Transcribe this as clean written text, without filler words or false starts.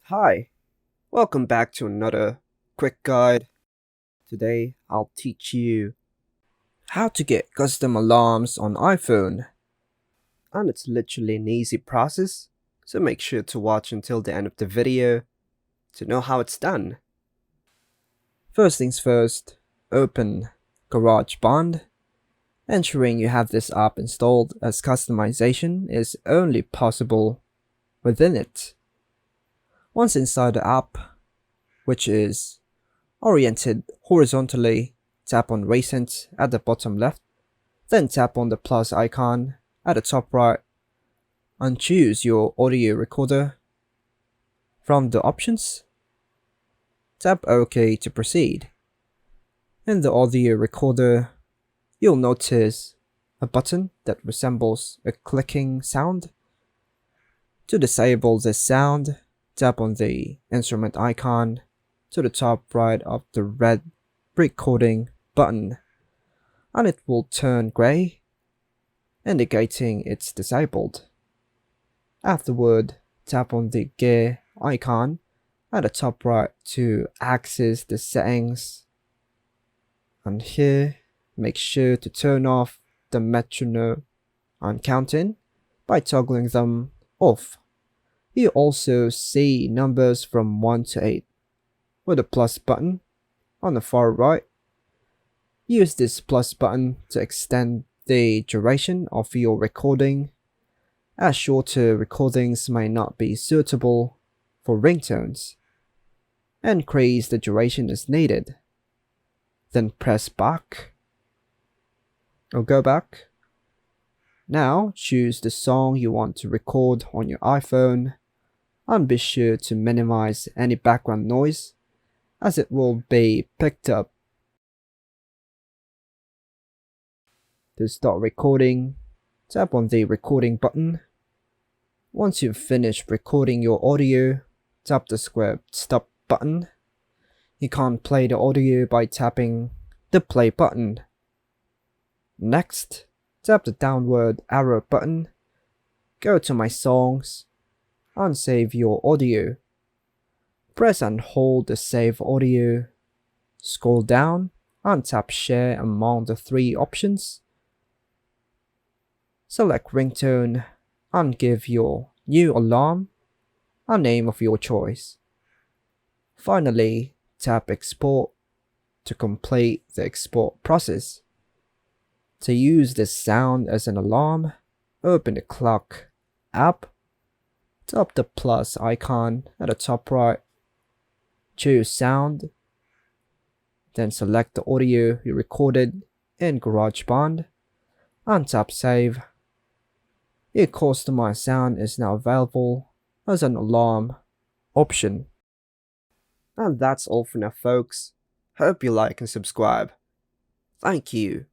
Hi, welcome back to another quick guide. Today I'll teach you how to get custom alarms on iPhone. And it's literally an easy process, so make sure to watch until the end of the video to know how it's done. First things first, open GarageBand, ensuring you have this app installed as customization is only possible within it. Once inside the app, which is oriented horizontally, tap on Recent at the bottom left, then tap on the plus icon at the top right and choose your audio recorder. From the options, tap OK to proceed. In the audio recorder, you'll notice a button that resembles a clicking sound. To disable this sound, tap on the instrument icon to the top right of the red recording button, and it will turn gray, indicating it's disabled. Afterward, tap on the gear icon at the top right to access the settings, and here make sure to turn off the metronome and counting by toggling them off. You also see numbers from 1 to 8 with a plus button on the far right. Use this plus button to extend the duration of your recording, as shorter recordings may not be suitable for ringtones. Increase the duration as needed. Then press back or go back. Now choose the song you want to record on your iPhone and be sure to minimize any background noise as it will be picked up. To start recording, tap on the recording button. Once you've finished recording your audio, tap the square stop button. You can't play the audio by tapping the play button. Next, tap the downward arrow button, go to My Songs, and save your audio. Press and hold the save audio, scroll down and tap Share among the three options. Select ringtone and give your new alarm a name of your choice. Finally, tap Export to complete the export process. To use this sound as an alarm, open the Clock app, tap the plus icon at the top right, choose Sound, then select the audio you recorded in GarageBand and tap Save. Your customized sound is now available as an alarm option. And that's all for now, folks. Hope you like and subscribe. Thank you.